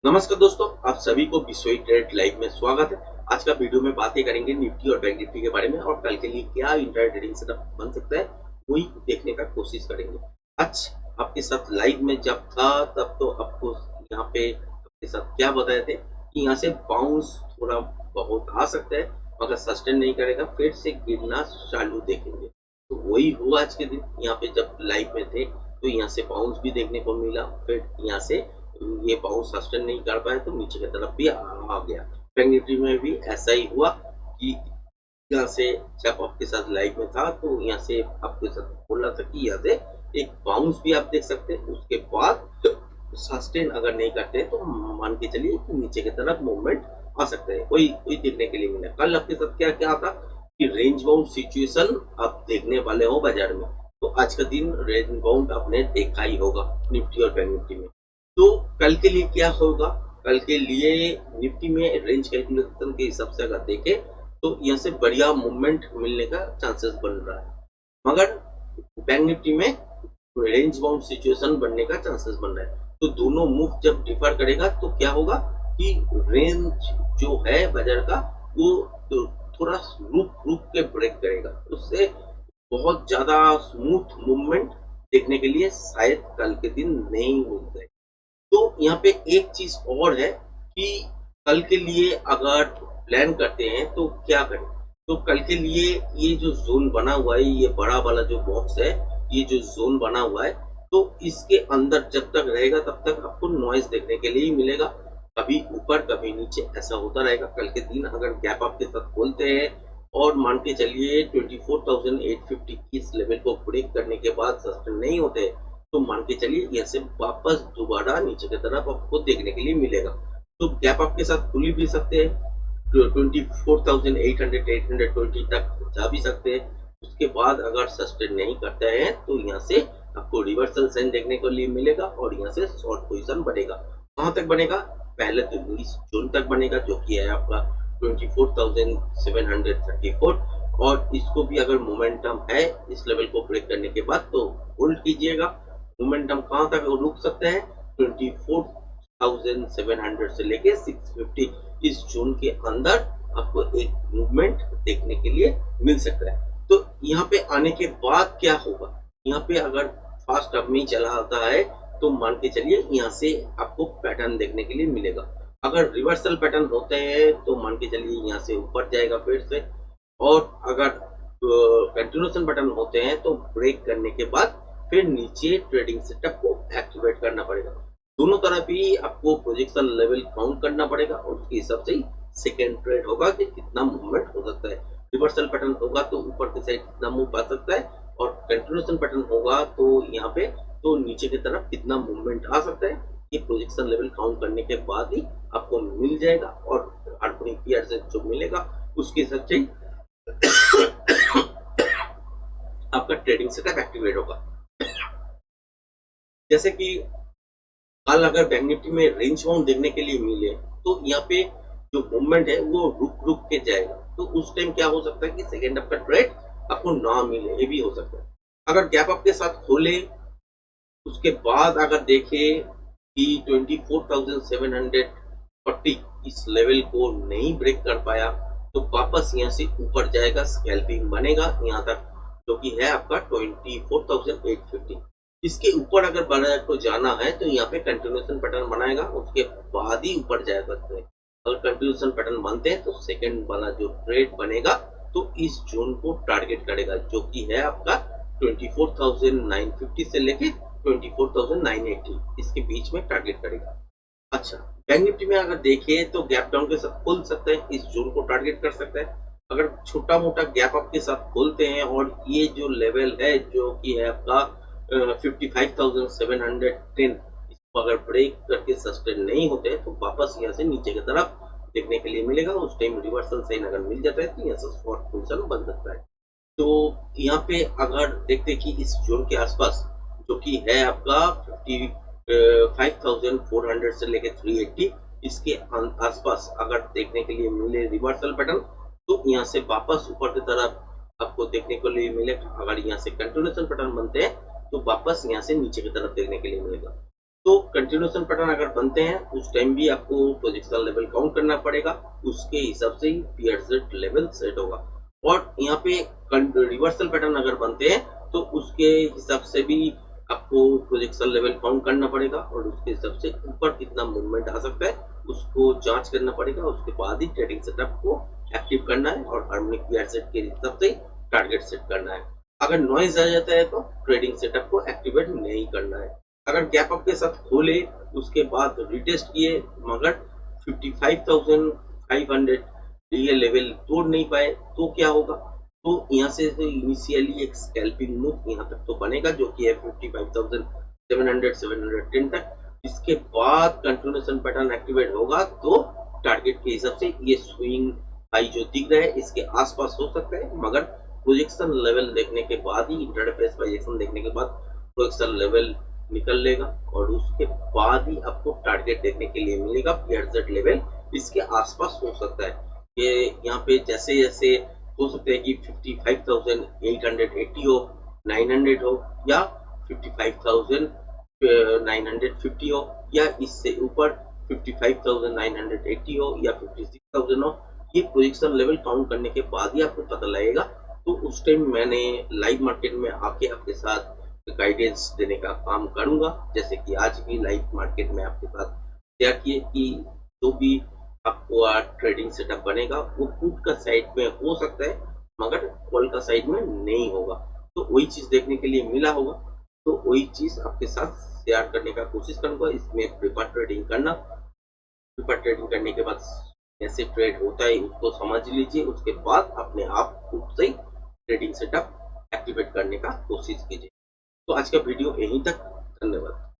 नमस्कार दोस्तों, आप सभी को बिसोई ट्रेड लाइव में स्वागत है। आज का वीडियो में बातें करेंगे निफ्टी और बैंक निफ्टी के बारे में और कल के लिए क्या इंट्राडे ट्रेडिंग सेटअप बन सकता है वही देखने का कोशिश करेंगे। आज आपके साथ लाइव में जब था तब तो आपको यहाँ पे आपके साथ क्या बताए थे कि यहाँ से बाउंस थोड़ा बहुत आ सकता है, अगर सस्टेन नहीं करेगा फिर से गिरना चालू देखेंगे। तो वही हुआ आज के दिन, यहाँ पे जब लाइव में थे तो यहाँ से बाउंस भी देखने को मिला, फिर यहाँ से ये बाउंस सस्टेन नहीं कर पाए तो नीचे की तरफ भी आ गया। बैंक निफ्टी में भी ऐसा ही हुआ कि यहाँ से जब आपके साथ लाइव में था तो यहाँ से आपके साथ बोल रहा था कि यहाँ से एक बाउंस भी आप देख सकते हैं, उसके बाद सस्टेन अगर नहीं करते तो मान के चलिए कि नीचे की तरफ मूवमेंट आ सकते हैं। वही वही देखने के लिए मिला। कल आपके साथ क्या क्या था कि रेंज बाउंड सिचुएशन आप देखने वाले हो बाजार में, तो आज का दिन रेंज बाउंड आपने देखा ही होगा निफ्टी और बैंक निफ्टी में। तो कल के लिए क्या होगा, कल के लिए निफ्टी में रेंज कैलकुलेशन के हिसाब से अगर देखें तो यहाँ से बढ़िया मूवमेंट मिलने का चांसेस बन रहा है, मगर बैंक निफ्टी में रेंज बाउंड सिचुएशन बनने का चांसेस बन रहा है। तो दोनों मूव जब डिफर करेगा तो क्या होगा कि रेंज जो है बाजार का वो तो थोड़ा रुक रुक के ब्रेक करेगा, उससे बहुत ज्यादा स्मूथ मूवमेंट देखने के लिए शायद कल के दिन नहीं मिलता है। तो यहाँ पे एक चीज और है कि कल के लिए अगर प्लान करते हैं तो क्या करें। तो कल के लिए ये जो जोन बना हुआ है, ये बड़ा वाला जो बॉक्स है, ये जो जोन बना हुआ है, तो इसके अंदर जब तक रहेगा तब तक आपको नॉइज देखने के लिए ही मिलेगा, कभी ऊपर कभी नीचे ऐसा होता रहेगा। कल के दिन अगर गैप आपके साथ खोलते हैं और मान के चलिए 24,850 की इस लेवल को ब्रेक करने के बाद सस्टेन नहीं होते, तो मान के चलिए यहाँ से वापस दोबारा नीचे की तरफ आपको देखने के लिए मिलेगा। तो गैप आपके साथ खुल भी सकते हैं, 24,800 820 तक जा भी सकते हैं। उसके बाद अगर सस्टेन नहीं करते हैं तो यहाँ से आपको रिवर्सल साइन देखने को लिए मिलेगा और यहाँ से शॉर्ट पोजीशन बनेगा। कहाँ तक बनेगा, पहले तो इस जोन तक बनेगा जो कि है आपका 24,734, और इसको भी अगर मोमेंटम है इस लेवल को ब्रेक करने के बाद तो होल्ड कीजिएगा। मोमेंटम कहाँ तक रुक सकते हैं, 24,700 से लेके 650 इस जोन के अंदर आपको एक मूवमेंट देखने के लिए मिल सकता है। तो यहाँ पे आने के बाद क्या होगा, यहाँ पे अगर फास्ट अप में चला आता है तो मान के चलिए यहाँ से आपको पैटर्न देखने के लिए मिलेगा। अगर रिवर्सल पैटर्न होते हैं तो मान के चलिए यहाँ से ऊपर जाएगा फिर से, और अगर कंटिन्यूएशन पैटर्न होते हैं तो ब्रेक करने के बाद फिर नीचे ट्रेडिंग सेटअप को एक्टिवेट करना पड़ेगा। दोनों तरफ ही आपको प्रोजेक्शन लेवल काउंट करना पड़ेगा और उसके हिसाब से ही सेकेंड ट्रेड होगा कि कितना मूवमेंट हो सकता है। रिवर्सल पैटर्न होगा तो ऊपर की साइड कितना मूव आ सकता है, और कंटिन्यूएशन पैटर्न होगा तो यहाँ पे तो नीचे की तरफ कितना मूवमेंट आ सकता है, ये प्रोजेक्शन लेवल काउंट करने के बाद ही आपको मिल जाएगा। और हार्डकोनिंग पीआर से जो मिलेगा उसके हिसाब से आपका ट्रेडिंग सेटअप एक्टिवेट होगा। जैसे कि कल अगर बैंक निफ्टी में रेंज बाउंड देखने के लिए मिले तो यहाँ पे जो मूवमेंट है वो रुक रुक के जाएगा, तो उस टाइम क्या हो सकता है कि सेकेंड अप का ट्रेड आपको ना मिले, ये भी हो सकता है। अगर गैप आपके साथ खोले उसके बाद अगर देखें कि 24,740 इस लेवल को नहीं ब्रेक कर पाया तो वापस यहाँ से ऊपर जाएगा, स्कैल्पिंग बनेगा यहाँ तक जो कि है आपका 24,850। इसके ऊपर अगर बाजार को जाना है तो यहाँ पे कंटिन्यूएशन पैटर्न बनाएगा, उसके बाद ही ऊपर जाएगा। अगर कंटिन्यूएशन पैटर्न बनते हैं तो सेकंड वाला जो ट्रेड बनेगा तो इस जोन को टारगेट करेगा जो कि है आपका 24,950 से लेके 24,980 इसके बीच में टारगेट करेगा। अच्छा, बैंक निफ्टी में अगर देखें तो गैप डाउन के साथ खोल सकते हैं, इस जोन को टारगेट कर सकता है। अगर छोटा मोटा गैप आपके साथ खोलते हैं और ये जो लेवल है जो कि है आपका 55,710 इसको अगर ब्रेक करके सस्टेन नहीं होते हैं तो वापस यहाँ से नीचे की तरफ देखने के लिए मिलेगा। उस टाइम रिवर्सल साइन अगर मिल जाता है तो यहाँ से शॉर्ट पोजीशन बन सकता है। तो यहाँ पे अगर देखते कि इस जोन के आसपास जो कि है आपका 55,400 से लेके 380 इसके आसपास अगर देखने के लिए मिले रिवर्सल पैटर्न तो यहाँ से वापस ऊपर की तरफ आपको देखने को लिए मिलेगा। अगर यहाँ से कंटिन्यूएशन पैटर्न बनते हैं तो वापस यहाँ से नीचे की तरफ देखने के लिए मिलेगा। तो कंटिन्यूएशन पैटर्न अगर बनते हैं उस टाइम भी आपको प्रोजेक्शन लेवल काउंट करना पड़ेगा, उसके हिसाब से ही पीयर सेट लेवल सेट होगा। और यहाँ पे रिवर्सल पैटर्न अगर बनते हैं तो उसके हिसाब से भी आपको प्रोजेक्शन लेवल काउंट करना पड़ेगा और उसके हिसाब से ऊपर कितना मूवमेंट आ सकता है उसको जांच करना पड़ेगा। उसके बाद ही ट्रेडिंग सेटअप को एक्टिव करना है और हार्मोनिक पीयर सेट के हिसाब से टारगेट सेट करना है। अगर नॉइज आ जाता है तो ट्रेडिंग सेटअप को एक्टिवेट नहीं करना है। अगर गैप अप के साथ खोले उसके बाद रिटेस्ट किए मगर 55,500 ये लेवल तोड़ नहीं पाए तो क्या होगा? तो यहाँ से तो इनिशियली एक स्कैल्पिंग मूव यहाँ तक तो बनेगा जो कि है 55,700 710 तक। इसके बाद कंटिन्यूएशन पैटर्न एक्टिवेट होगा तो टारगेट के हिसाब से ये स्विंग हाई जो दिख रहा है इसके आसपास हो सकता है, मगर प्रोजेक्शन लेवल देखने के बाद ही इंट्राडे प्राइस प्रोजेक्शन देखने के बाद प्रोजेक्शन लेवल निकल लेगा और उसके बाद ही आपको टारगेट देखने के लिए मिलेगा पीआरजेड लेवल इसके आसपास हो सकता है। ये यहाँ पे जैसे जैसे हो सकता है कि 55,880 हो, 900 हो या 55,950 हो या इससे ऊपर 55,980 हो या 56,000 हो। ये पोजीशन लेवल काउंट करने के बाद ही आपको पता लगेगा। तो उस टाइम मैंने लाइव मार्केट में आके आपके साथ गाइडेंस देने का काम करूंगा, जैसे कि आज भी लाइव मार्केट में आपके साथ शेयर किए कि जो भी आपको ट्रेडिंग सेटअप बनेगा वो पुट का साइड में हो सकता है मगर कॉल का साइड में नहीं होगा। तो वही चीज देखने के लिए मिला होगा, तो वही चीज आपके साथ शेयर करने का कोशिश करूंगा। इसमें प्रिफर ट्रेडिंग करना, प्रिफर ट्रेडिंग करने के बाद कैसे ट्रेड होता है उसको समझ लीजिए, उसके बाद अपने आप खुद से ट्रेडिंग सेटअप एक्टिवेट करने का कोशिश कीजिए। तो आज का वीडियो यहीं तक, धन्यवाद।